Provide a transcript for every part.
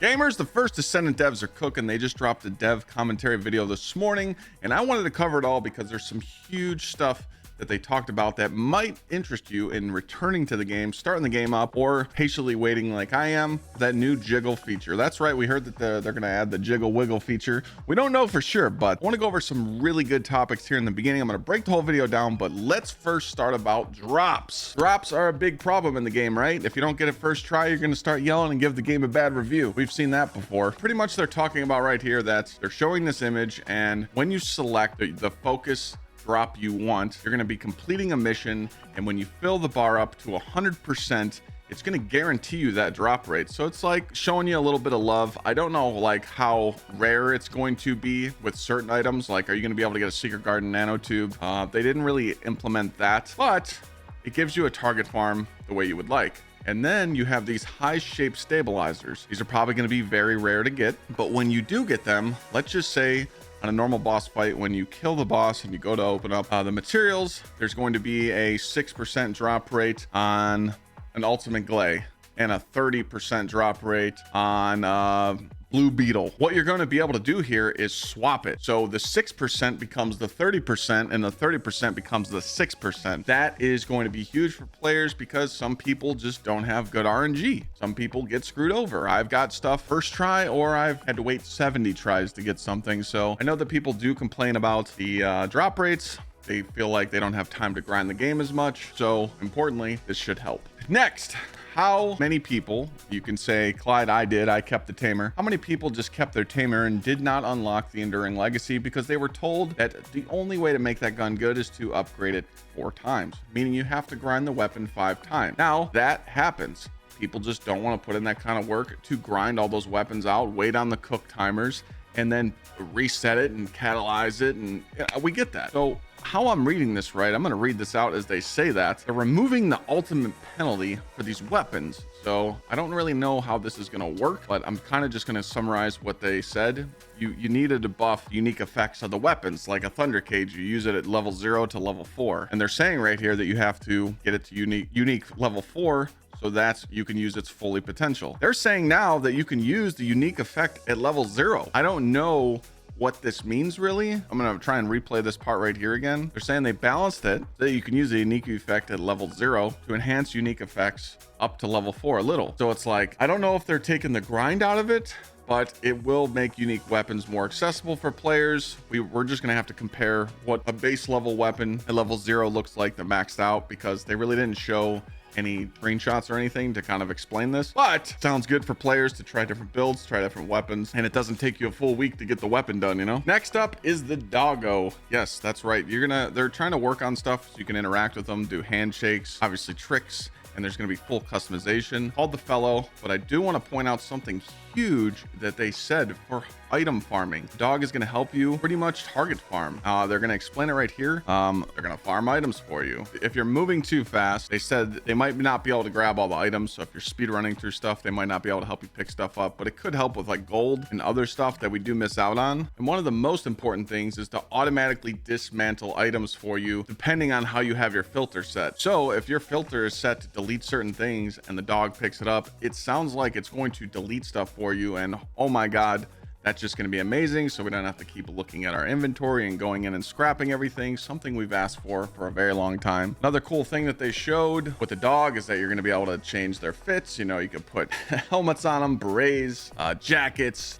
Gamers, the first Descendant devs are cooking. They just dropped a dev commentary video this morning, and I wanted to cover it all because there's some huge stuff that they talked about that might interest you in returning to the game, starting the game up, or patiently waiting like I am for that new jiggle feature. That's right, we heard that they're going to add the jiggle wiggle feature. We don't know for sure, but I want to go over some really good topics here in the beginning. I'm going to break the whole video down, but let's first start about drops. Drops are a big problem in the game, right? If you don't get it first try, you're going to start yelling and give the game a bad review. We've seen that before. Pretty much they're talking about right here that they're showing this image, and when you select the focus drop you want, you're going to be completing a mission, and when you fill the bar up to 100%, it's going to guarantee you that drop rate. So it's like showing you a little bit of love. I don't know like how rare it's going to be with certain items. Like, are you going to be able to get a secret garden nanotube? They didn't really implement that, but it gives you a target farm the way you would like. And then you have these high shape stabilizers. These are probably going to be very rare to get, but when you do get them, let's just say on a normal boss fight, when you kill the boss and you go to open up the materials, there's going to be a 6% drop rate on an ultimate glay and a 30% drop rate on blue beetle. What you're going to be able to do here is swap it. So the 6% becomes the 30% and the 30% becomes the 6%. That is going to be huge for players because some people just don't have good RNG. Some people get screwed over. I've got stuff first try, or I've had to wait 70 tries to get something. So I know that people do complain about the drop rates. They feel like they don't have time to grind the game as much. So importantly, this should help. Next, how many people, you can say, Clyde, I kept the tamer. How many people just kept their tamer and did not unlock the enduring legacy because they were told that the only way to make that gun good is to upgrade it 4 times, meaning you have to grind the weapon 5 times. Now that happens. People just don't want to put in that kind of work to grind all those weapons out, wait on the cook timers, and then reset it and catalyze it. And we get that. So how I'm reading this right, I'm going to read this out as they say that they're removing the ultimate penalty for these weapons. So I don't really know how this is going to work, but I'm kind of just going to summarize what they said. You needed to buff unique effects of the weapons, like a thunder cage. You use it at level 0 to level 4, and they're saying right here that you have to get it to unique level 4, so that you can use its fully potential. They're saying now that you can use the unique effect at level 0. I don't know what this means really. I'm gonna try and replay this part right here again. They're saying they balanced it so that you can use the unique effect at level 0 to enhance unique effects up to level 4 a little. So it's like, I don't know if they're taking the grind out of it, but it will make unique weapons more accessible for players. We're just gonna have to compare what a base level weapon at level 0 looks like the maxed out, because they really didn't show any screenshots or anything to kind of explain this, but sounds good for players to try different builds, try different weapons, and it doesn't take you a full week to get the weapon done, you know. Next up is the doggo. Yes, that's right. They're trying to work on stuff so you can interact with them, do handshakes, obviously tricks, and there's going to be full customization called the fellow. But I do want to point out something huge that they said for item farming. Dog is going to help you pretty much target farm. They're going to explain it right here. They're going to farm items for you. If you're moving too fast, they said they might not be able to grab all the items. So if you're speed running through stuff, they might not be able to help you pick stuff up, but it could help with like gold and other stuff that we do miss out on. And one of the most important things is to automatically dismantle items for you depending on how you have your filter set. So if your filter is set to delete certain things and the dog picks it up, it sounds like it's going to delete stuff for you. And oh my God, that's just going to be amazing. So we don't have to keep looking at our inventory and going in and scrapping everything, something we've asked for a very long time. Another cool thing that they showed with the dog is that you're going to be able to change their fits. You know, you could put helmets on them, berets, jackets.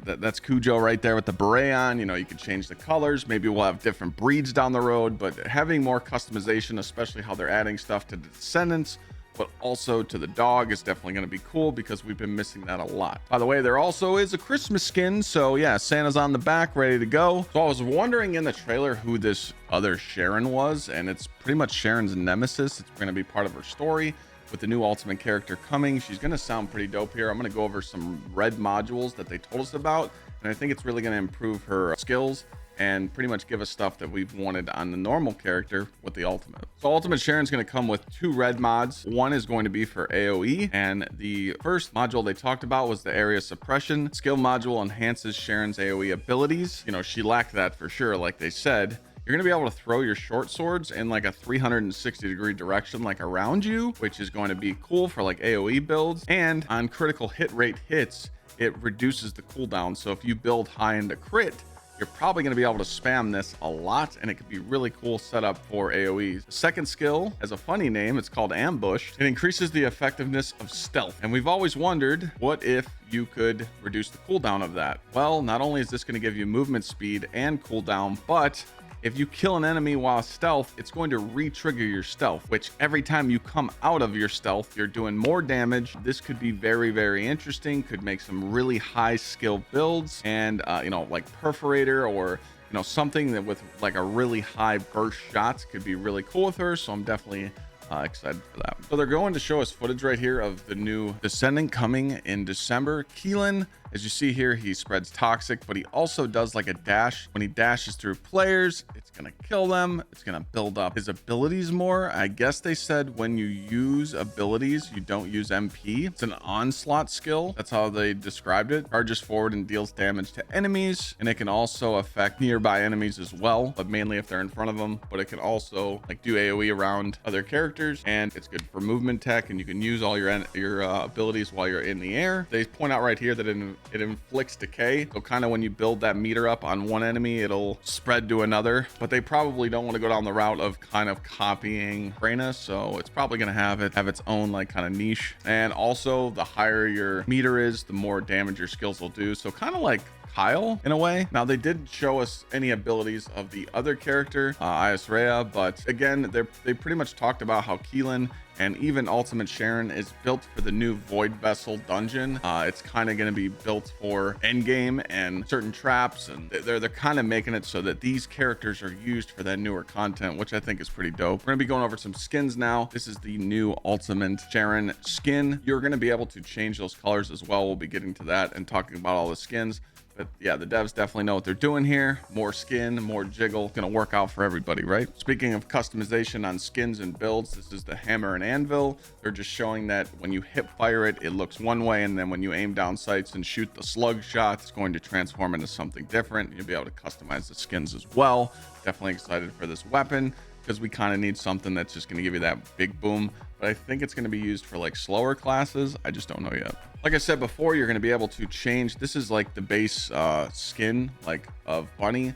That's Cujo right there with the beret on. You know, you could change the colors. Maybe we'll have different breeds down the road, but having more customization, especially how they're adding stuff to the Descendants, but also to the dog, is definitely going to be cool because we've been missing that a lot. By the way, there also is a Christmas skin. So yeah, Santa's on the back, ready to go. So I was wondering in the trailer who this other Sharon was, and it's pretty much Sharon's nemesis. It's going to be part of her story. With the new ultimate character coming, she's going to sound pretty dope here. I'm going to go over some red modules that they told us about, and I think it's really going to improve her skills and pretty much give us stuff that we've wanted on the normal character with the ultimate. So ultimate Sharon's going to come with 2 red mods. One is going to be for AoE, and the first module they talked about was the area suppression. Skill module enhances Sharon's AoE abilities. You know, she lacked that for sure, like they said. You're going to be able to throw your short swords in like a 360-degree direction, like around you, which is going to be cool for like AoE builds. And on critical hit rate hits, it reduces the cooldown. So if you build high into crit, you're probably going to be able to spam this a lot, and it could be really cool setup for AoEs. The second skill has a funny name. It's called Ambush. It increases the effectiveness of stealth. And we've always wondered, what if you could reduce the cooldown of that? Well, not only is this going to give you movement speed and cooldown, but if you kill an enemy while stealth, it's going to re-trigger your stealth, which every time you come out of your stealth, you're doing more damage. This could be very, very interesting, could make some really high skill builds, and you know, like Perforator, or you know, something that with like a really high burst shots could be really cool with her. So I'm definitely excited for that. So they're going to show us footage right here of the new Descendant coming in December. Keelan, as you see here, he spreads toxic, but he also does like a dash. When he dashes through players, it's gonna kill them. It's gonna build up his abilities more. I guess they said when you use abilities, you don't use MP. It's an onslaught skill. That's how they described it. Charges forward and deals damage to enemies, and it can also affect nearby enemies as well, but mainly if they're in front of them. But it can also like do AoE around other characters, and it's good for movement tech, and you can use all your abilities while you're in the air. They point out right here that it inflicts decay, so kind of when you build that meter up on one enemy, it'll spread to another. But they probably don't want to go down the route of kind of copying Reyna, so it's probably going to have its own like kind of niche. And also, the higher your meter is, the more damage your skills will do, so kind of like Kyle in a way. Now, they didn't show us any abilities of the other character, Gsxrclyde, but again, they pretty much talked about how Keelan and even Ultimate Sharon is built for the new Void Vessel dungeon. It's kind of going to be built for Endgame and certain traps, and they're kind of making it so that these characters are used for that newer content, which I think is pretty dope. We're going to be going over some skins now. This is the new Ultimate Sharon skin. You're going to be able to change those colors as well. We'll be getting to that and talking about all the skins. But yeah, the devs definitely know what they're doing here. More skin, more jiggle. Gonna work out for everybody, right? Speaking of customization on skins and builds, this is the hammer and anvil. They're just showing that when you hip fire it, it looks one way, and then when you aim down sights and shoot the slug shot, it's going to transform into something different. You'll be able to customize the skins as well. Definitely excited for this weapon, because we kind of need something that's just going to give you that big boom. But I think it's going to be used for like slower classes. I just don't know yet. Like I said before, you're going to be able to change. This is like the base skin like of Bunny.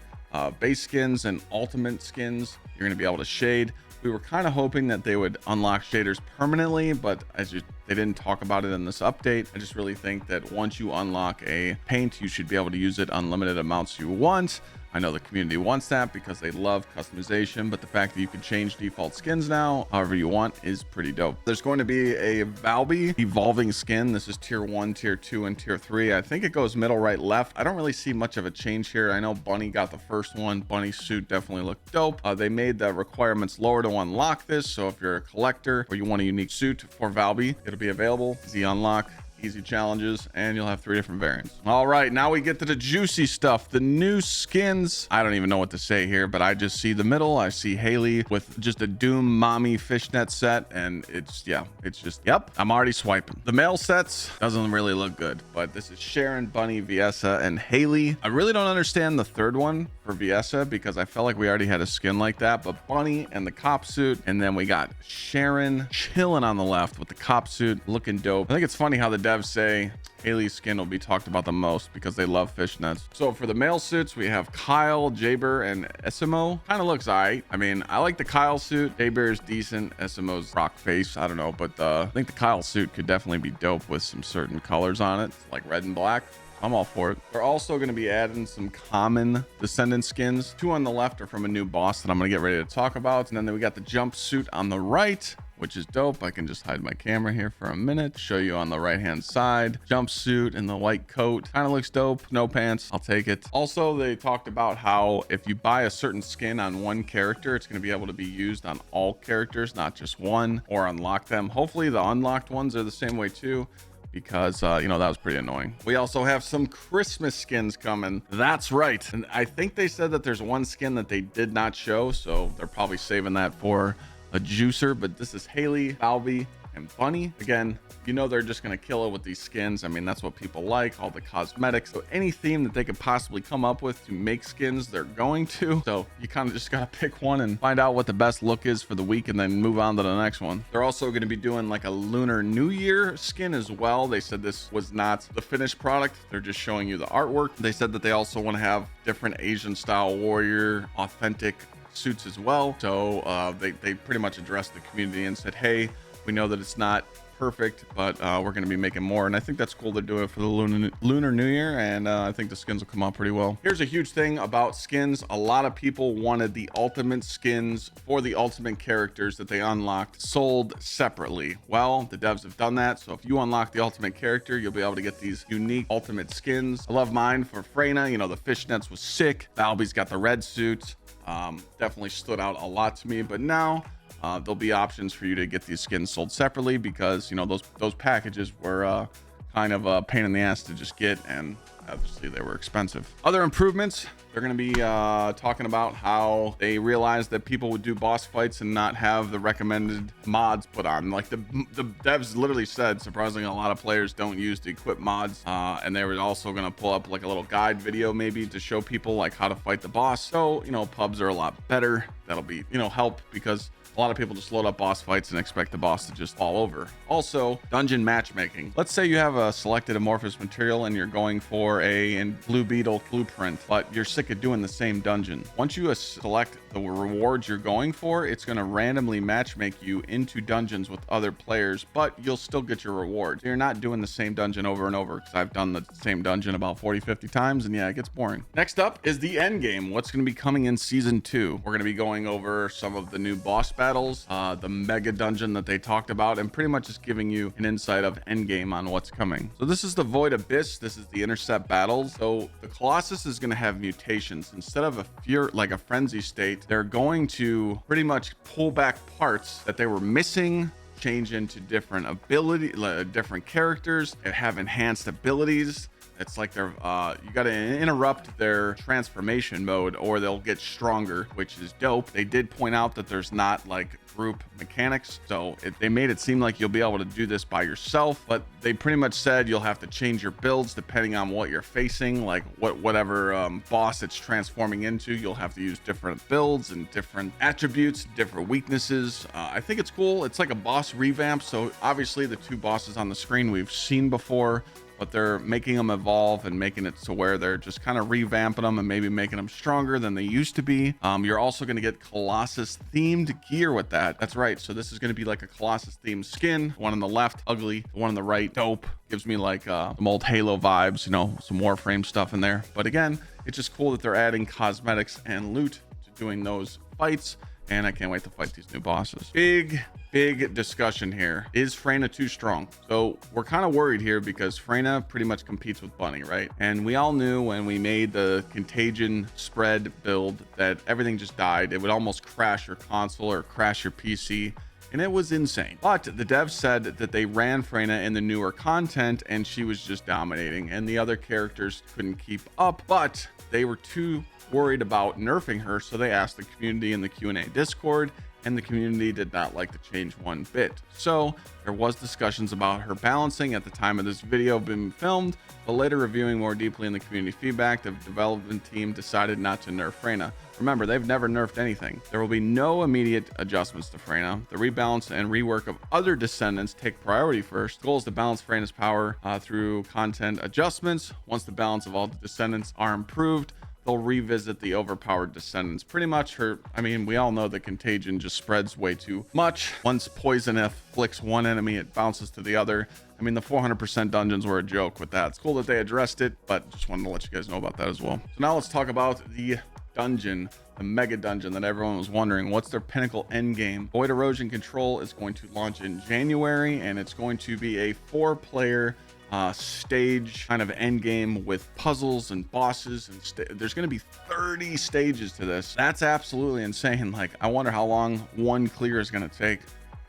Base skins and ultimate skins, you're going to be able to shade. We were kind of hoping that they would unlock shaders permanently, but they didn't talk about it in this update. I just really think that once you unlock a paint, you should be able to use it unlimited amounts you want. I know the community wants that because they love customization, but the fact that you can change default skins now however you want is pretty dope. There's going to be a Valby evolving skin. This is tier 1, tier 2, and tier 3. I think it goes middle, right, left. I don't really see much of a change here. I know Bunny got the first one. Bunny's suit definitely looked dope. They made the requirements lower to unlock this, so if you're a collector or you want a unique suit for Valby, it'll be available. Easy unlock, easy challenges, and you'll have 3 different variants. All right, now we get to the juicy stuff, the new skins. I don't even know what to say here, but I just see the middle. I see Haley with just a Doom mommy fishnet set, and it's just, yep, I'm already swiping. The male sets doesn't really look good, but this is Sharon, Bunny, Viessa, and Haley. I really don't understand the third one for Viessa because I felt like we already had a skin like that, but Bunny and the cop suit, and then we got Sharon chilling on the left with the cop suit, looking dope. I think it's funny how the devs say Haley's skin will be talked about the most because they love fishnets. So for the male suits, we have Kyle, Jaber, and Essimo. Kind of looks alright. I mean, I like the Kyle suit. Jaber is decent. Essimo's rock face. I don't know, but I think the Kyle suit could definitely be dope with some certain colors on it, like red and black. I'm all for it. They're also going to be adding some common Descendant skins. 2 on the left are from a new boss that I'm going to get ready to talk about. And then we got the jumpsuit on the right, which is dope. I can just hide my camera here for a minute, show you on the right hand side. Jumpsuit and the white coat kind of looks dope. No pants, I'll take it. Also, they talked about how if you buy a certain skin on one character, it's going to be able to be used on all characters, not just one, or unlock them. Hopefully the unlocked ones are the same way too, because you know, that was pretty annoying. We also have some Christmas skins coming. That's right, and I think they said that there's one skin that they did not show, so they're probably saving that for a juicer. But this is Haley, Valby, and Bunny. Again, you know they're just going to kill it with these skins. I mean, that's what people like, all the cosmetics. So any theme that they could possibly come up with to make skins, they're going to. So you kind of just got to pick one and find out what the best look is for the week and then move on to the next one. They're also going to be doing like a Lunar New Year skin as well. They said this was not the finished product. They're just showing you the artwork. They said that they also want to have different Asian style warrior authentic suits as well. So they pretty much addressed the community and said, hey, we know that it's not perfect, but we're going to be making more, and I think that's cool. They're doing it for the Lunar New Year, and I think the skins will come out pretty well. Here's a huge thing about skins. A lot of people wanted the ultimate skins for the ultimate characters that they unlocked sold separately. Well, the devs have done that, so if you unlock the ultimate character, you'll be able to get these unique ultimate skins. I love mine for Freyna. You know, the fishnets was sick. Balby's got the red suit. Definitely stood out a lot to me, but now there'll be options for you to get these skins sold separately, because you know those packages were kind of a pain in the ass to just get, and obviously they were expensive. Other improvements, they're going to be talking about how they realized that people would do boss fights and not have the recommended mods put on. Like the devs literally said, surprisingly, a lot of players don't use the equip mods, and they were also going to pull up like a little guide video maybe to show people like how to fight the boss. So you know, pubs are a lot better. That'll be, you know, help, because a lot of people just load up boss fights and expect the boss to just fall over. Also, dungeon matchmaking. Let's say you have a selected amorphous material and you're going for a Blue Beetle blueprint, but you're sick of doing the same dungeon. Once you select the rewards you're going for, it's going to randomly matchmake you into dungeons with other players, but you'll still get your reward. You're not doing the same dungeon over and over, because I've done the same dungeon about 40-50 times, and yeah, it gets boring. Next up is the Endgame. What's going to be coming in season 2? We're going to be going over some of the new boss battles, the mega dungeon that they talked about, and pretty much just giving you an insight of Endgame on what's coming. So this is the Void Abyss. This is the intercept battles. So the Colossus is going to have mutations. Instead of a frenzy state, they're going to pretty much pull back parts that they were missing, change into different different characters, and have enhanced abilities. It's like they're you got to interrupt their transformation mode or they'll get stronger, which is dope. They did point out that there's not like group mechanics, so they made it seem like you'll be able to do this by yourself, but they pretty much said you'll have to change your builds depending on what you're facing, like whatever boss it's transforming into. You'll have to use different builds and different attributes, different weaknesses. I think it's cool. It's like a boss revamp, so obviously the two bosses on the screen we've seen before, but they're making them evolve and making it to where they're just kind of revamping them and maybe making them stronger than they used to be. You're also going to get Colossus themed gear with that. That's right. So this is going to be like a Colossus themed skin. One on the left, ugly. The one on the right, dope. Gives me like some old Halo vibes, you know, some Warframe stuff in there. But again, it's just cool that they're adding cosmetics and loot to doing those fights. And I can't wait to fight these new bosses. Big discussion here. Is Freyna too strong? So we're kind of worried here because Freyna pretty much competes with Bunny, right? And we all knew when we made the contagion spread build that everything just died. It would almost crash your console or crash your PC. And it was insane. But the devs said that they ran Freyna in the newer content and she was just dominating and the other characters couldn't keep up, but they were too worried about nerfing her. So they asked the community in the Q&A Discord, and the community did not like the change one bit. So there was discussions about her balancing at the time of this video being filmed, but later reviewing more deeply in the community feedback, the development team decided not to nerf Freyna. Remember, they've never nerfed anything. There will be no immediate adjustments to Freyna. The rebalance and rework of other Descendants take priority first. The goal is to balance Freyna's power through content adjustments. Once the balance of all the Descendants are improved, they'll revisit the overpowered Descendants. Pretty much her, I mean, we all know that contagion just spreads way too much. Once poison afflicts one enemy, it bounces to the other. I mean, the 400% dungeons were a joke with that. It's cool that they addressed it, but just wanted to let you guys know about that as well. So now let's talk about the dungeon, the mega dungeon that everyone was wondering. What's their pinnacle end game? Void Erosion Control is going to launch in January, and it's going to be a 4-player stage kind of end game with puzzles and bosses, and there's going to be 30 stages to this. That's absolutely insane. Like, I wonder how long one clear is going to take.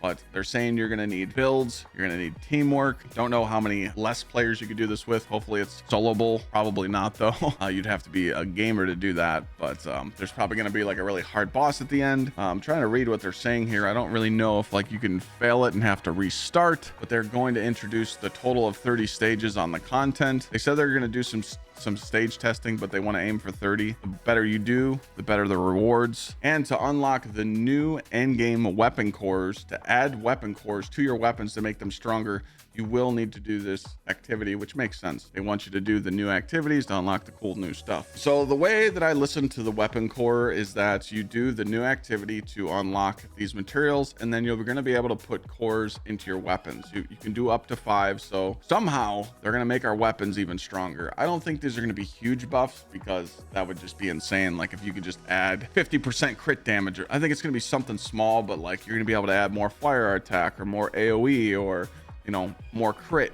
but they're saying you're going to need builds, you're going to need teamwork. Don't know how many less players you could do this with. Hopefully it's soloable. Probably not though. You'd have to be a gamer to do that, but there's probably going to be like a really hard boss at the end. I'm trying to read what they're saying here. I don't really know if like you can fail it and have to restart, but they're going to introduce the total of 30 stages on the content. They said they're going to do some stage testing, but they want to aim for 30. The better you do, the better the rewards. And to unlock the new endgame weapon cores, to add weapon cores to your weapons to make them stronger, you will need to do this activity, which makes sense. They want you to do the new activities to unlock the cool new stuff. So the way that I listen to the weapon core is that you do the new activity to unlock these materials, and then you're going to be able to put cores into your weapons. You can do up to 5. So somehow they're going to make our weapons even stronger. I don't think these are going to be huge buffs, because that would just be insane. Like if you could just add 50% crit damage, I think it's going to be something small, but like you're going to be able to add more fire attack or more AoE or, you know, more crit,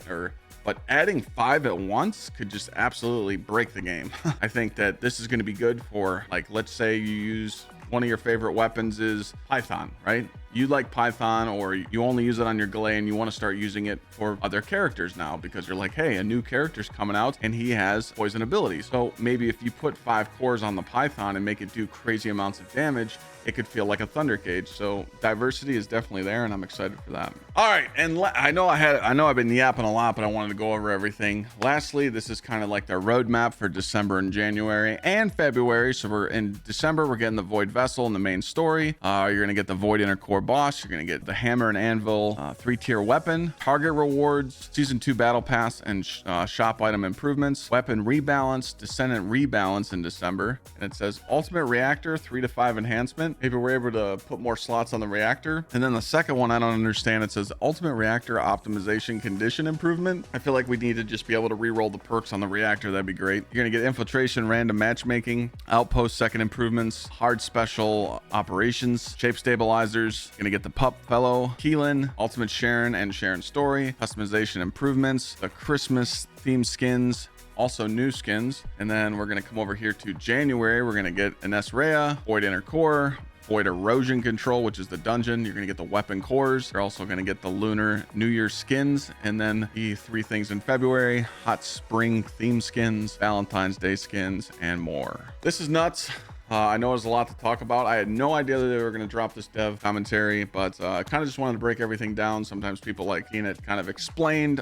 but adding 5 at once could just absolutely break the game. I think that this is going to be good for, like, let's say you use one of your favorite weapons is Python, right? You like Python, or you only use it on your Glay and you want to start using it for other characters now because you're like, hey, a new character's coming out and he has poison abilities. So maybe if you put 5 cores on the Python and make it do crazy amounts of damage, it could feel like a Thunder Cage. So diversity is definitely there, and I'm excited for that. All right, and I know I've been yapping a lot, but I wanted to go over everything. Lastly, this is kind of like their roadmap for December and January and February. So we're in December, we're getting the Void Vessel in the main story. You're gonna get the Void Inner Core boss. You're gonna get the Hammer and Anvil 3-tier weapon, target rewards, season 2 battle pass, and shop item improvements, weapon rebalance, Descendant rebalance in December, and it says ultimate reactor 3 to 5 enhancement. Maybe we're able to put more slots on the reactor. And then the second one, I don't understand. It says ultimate reactor optimization condition improvement. I feel like we need to just be able to re-roll the perks on the reactor. That'd be great. You're gonna get infiltration, random matchmaking, outpost second improvements, hard special operations, shape stabilizers. You're gonna get the Pup Fellow, Keelan, ultimate Sharon and Sharon story, customization improvements, the Christmas theme skins, also new skins. And then we're going to come over here to January. We're going to get an Esrea, Void Inner Core, Void Erosion Control, which is the dungeon. You're going to get the weapon cores. You're also going to get the Lunar New Year skins. And then the 3 things in February: Hot Spring theme skins, Valentine's Day skins, and more. This is nuts. I know there's a lot to talk about. I had no idea that they were going to drop this dev commentary, but I kind of just wanted to break everything down. Sometimes people like seeing it kind of explained.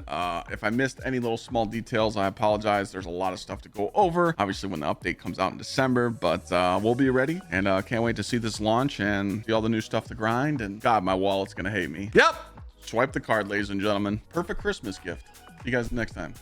If I missed any little small details, I apologize. There's a lot of stuff to go over, obviously, when the update comes out in December, but we'll be ready, and can't wait to see this launch and see all the new stuff to grind. And God, my wallet's going to hate me. Yep. Swipe the card, ladies and gentlemen. Perfect Christmas gift. See you guys next time.